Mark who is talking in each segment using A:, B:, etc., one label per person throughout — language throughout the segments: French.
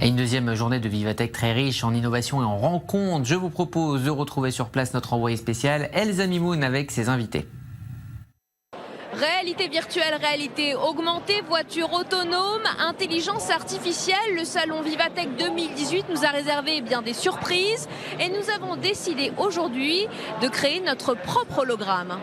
A: Et une deuxième journée de Vivatech très riche en innovation et en rencontres. Je vous propose de retrouver sur place notre envoyée spéciale Elsa Mimoun avec ses invités.
B: Réalité virtuelle, réalité augmentée, voiture autonome, intelligence artificielle, le salon Vivatech 2018 nous a réservé bien des surprises et nous avons décidé aujourd'hui de créer notre propre hologramme.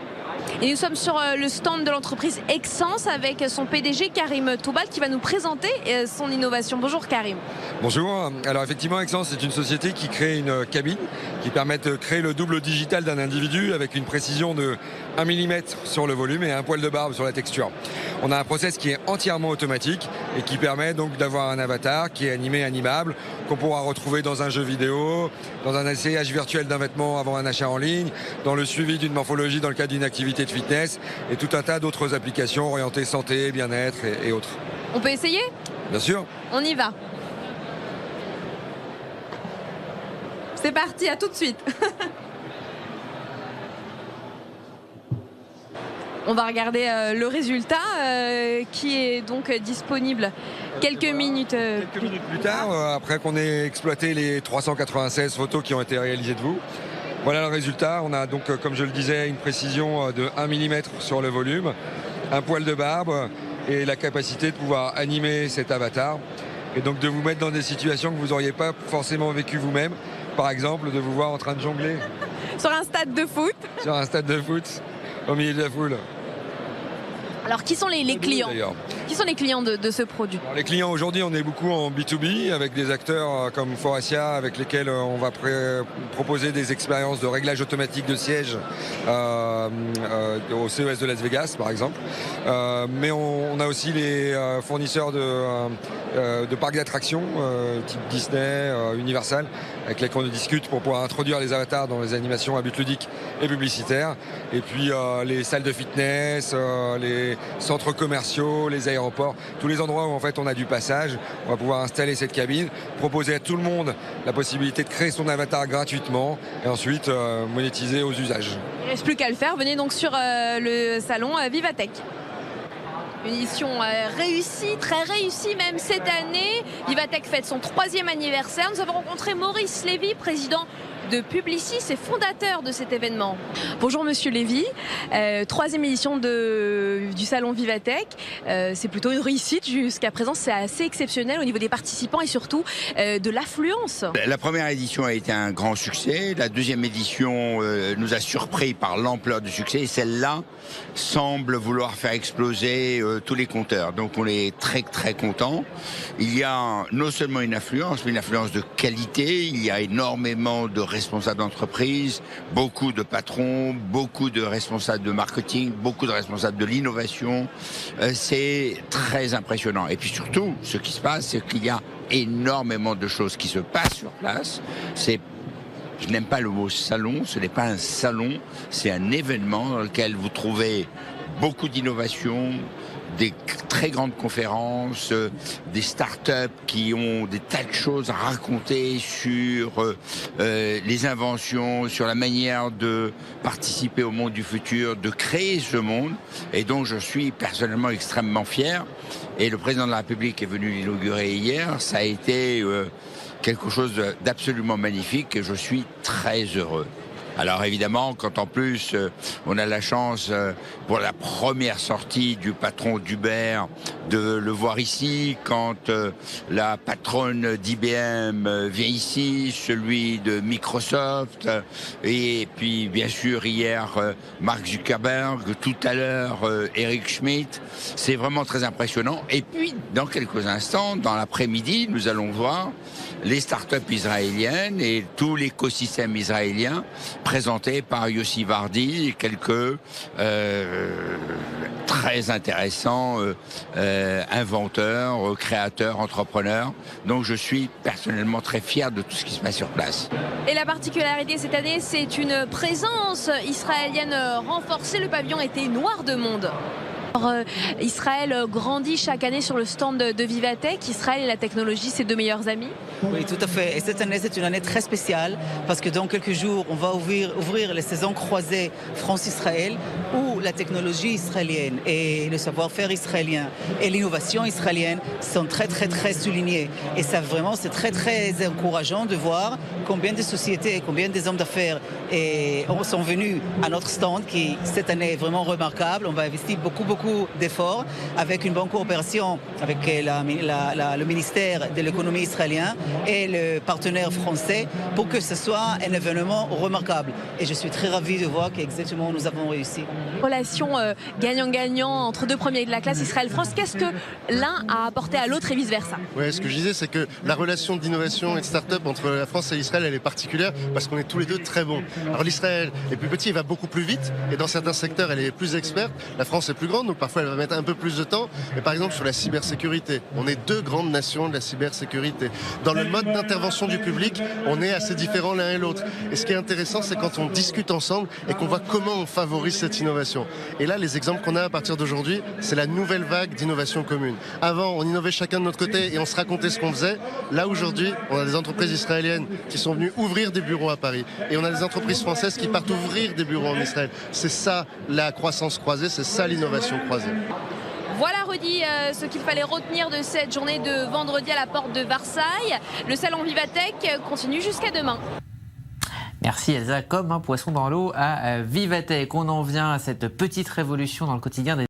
B: Et nous sommes sur le stand de l'entreprise Exens avec son PDG Karim Toubal qui va nous présenter son innovation. Bonjour Karim.
C: Bonjour, alors effectivement Exens c'est une société qui crée une cabine qui permet de créer le double digital d'un individu avec une précision de 1 mm sur le volume et un poil de barbe sur la texture. On a un process qui est entièrement automatique et qui permet donc d'avoir un avatar qui est animé, animable, qu'on pourra retrouver dans un jeu vidéo, dans un essayage virtuel d'un vêtement avant un achat en ligne, dans le suivi d'une morphologie dans le cadre d'une activité de fitness et tout un tas d'autres applications orientées santé, bien-être et autres.
B: On peut essayer ?
C: Bien sûr.
B: On y va. C'est parti, à tout de suite. On va regarder le résultat qui est donc disponible quelques minutes
C: plus tard, après qu'on ait exploité les 396 photos qui ont été réalisées de vous. Voilà le résultat. On a donc, comme je le disais, une précision de 1 mm sur le volume, un poil de barbe et la capacité de pouvoir animer cet avatar et donc de vous mettre dans des situations que vous n'auriez pas forcément vécues vous-même. Par exemple, de vous voir en train de jongler.
B: Sur un stade de foot.
C: Sur un stade de foot, au milieu de la foule.
B: Alors, qui sont les clients ? Qui sont les clients de ce produit ?
C: Alors, les clients aujourd'hui, on est beaucoup en B2B avec des acteurs comme Faurecia avec lesquels on va proposer des expériences de réglage automatique de sièges au CES de Las Vegas par exemple. Mais on a aussi les fournisseurs de parcs d'attractions type Disney, Universal, avec lesquels on discute pour pouvoir introduire les avatars dans les animations à but ludique et publicitaire. Et puis les salles de fitness, les centres commerciaux, les aéroports, tous les endroits où en fait on a du passage, on va pouvoir installer cette cabine, proposer à tout le monde la possibilité de créer son avatar gratuitement et ensuite monétiser aux usages.
B: Il ne reste plus qu'à le faire, venez donc sur le salon Vivatech. Une édition réussie, très réussie même cette année. Vivatech fête son 3e anniversaire. Nous avons rencontré Maurice Lévy, président de Publicis et fondateur de cet événement. Bonjour Monsieur Lévy, 3e édition du salon Vivatech. C'est plutôt une réussite jusqu'à présent, c'est assez exceptionnel au niveau des participants et surtout de l'affluence.
D: La première édition a été un grand succès, la deuxième édition nous a surpris par l'ampleur du succès et celle-là semble vouloir faire exploser tous les compteurs. Donc on est très très content. Il y a non seulement une affluence, mais une affluence de qualité. Il y a énormément de responsables d'entreprise, beaucoup de patrons, beaucoup de responsables de marketing, beaucoup de responsables de l'innovation. C'est très impressionnant. Et puis surtout, ce qui se passe, c'est qu'il y a énormément de choses qui se passent sur place. Je n'aime pas le mot salon, ce n'est pas un salon, c'est un événement dans lequel vous trouvez beaucoup d'innovations, des très grandes conférences, des start-up qui ont des tas de choses à raconter sur les inventions, sur la manière de participer au monde du futur, de créer ce monde. Et donc je suis personnellement extrêmement fier. Et le président de la République est venu l'inaugurer hier. Ça a été quelque chose d'absolument magnifique et je suis très heureux. Alors évidemment, quand en plus on a la chance pour la première sortie du patron d'Uber de le voir ici, quand la patronne d'IBM vient ici, celui de Microsoft, et puis bien sûr hier Mark Zuckerberg, tout à l'heure Eric Schmidt, c'est vraiment très impressionnant. Et puis dans quelques instants, dans l'après-midi, nous allons voir les startups israéliennes et tout l'écosystème israélien présenté par Yossi Vardi et quelques très intéressants inventeurs, créateurs, entrepreneurs. Donc je suis personnellement très fier de tout ce qui se passe sur place.
B: Et la particularité cette année, c'est une présence israélienne renforcée. Le pavillon était noir de monde. Israël grandit chaque année sur le stand de Vivatech. Israël et la technologie, c'est deux meilleurs amis.
E: Oui, tout à fait. Et cette année, c'est une année très spéciale parce que dans quelques jours, on va ouvrir les saisons croisées France-Israël où la technologie israélienne et le savoir-faire israélien et l'innovation israélienne sont très, très, très soulignés. Et ça, vraiment, c'est très, très encourageant de voir combien de sociétés, combien des hommes d'affaires sont venus à notre stand qui, cette année, est vraiment remarquable. On va investir beaucoup d'efforts avec une bonne coopération avec le ministère de l'économie israélien et le partenaire français pour que ce soit un événement remarquable. Et je suis très ravi de voir qu'exactement nous avons réussi.
B: Relation gagnant-gagnant entre deux premiers de la classe Israël-France. Qu'est-ce que l'un a apporté à l'autre et vice-versa?
F: Oui, ce que je disais, c'est que la relation d'innovation et de start-up entre la France et l'Israël, elle est particulière parce qu'on est tous les deux très bons. Alors l'Israël est plus petit, il va beaucoup plus vite et dans certains secteurs, elle est plus experte. La France est plus grande, donc parfois elle va mettre un peu plus de temps. Mais par exemple, sur la cybersécurité, on est deux grandes nations de la cybersécurité. Dans le mode d'intervention du public, on est assez différents l'un et l'autre. Et ce qui est intéressant, c'est quand on discute ensemble et qu'on voit comment on favorise cette innovation. Et là, les exemples qu'on a à partir d'aujourd'hui, c'est la nouvelle vague d'innovation commune. Avant, on innovait chacun de notre côté et on se racontait ce qu'on faisait. Là, aujourd'hui, on a des entreprises israéliennes qui sont venues ouvrir des bureaux à Paris. Et on a des entreprises françaises qui partent ouvrir des bureaux en Israël. C'est ça la croissance croisée, c'est ça l'innovation croisée.
B: Voilà, Rudy, ce qu'il fallait retenir de cette journée de vendredi à la porte de Versailles. Le salon Vivatech continue jusqu'à demain.
A: Merci Elsa, comme un poisson dans l'eau à Vivatech. On en vient à cette petite révolution dans le quotidien des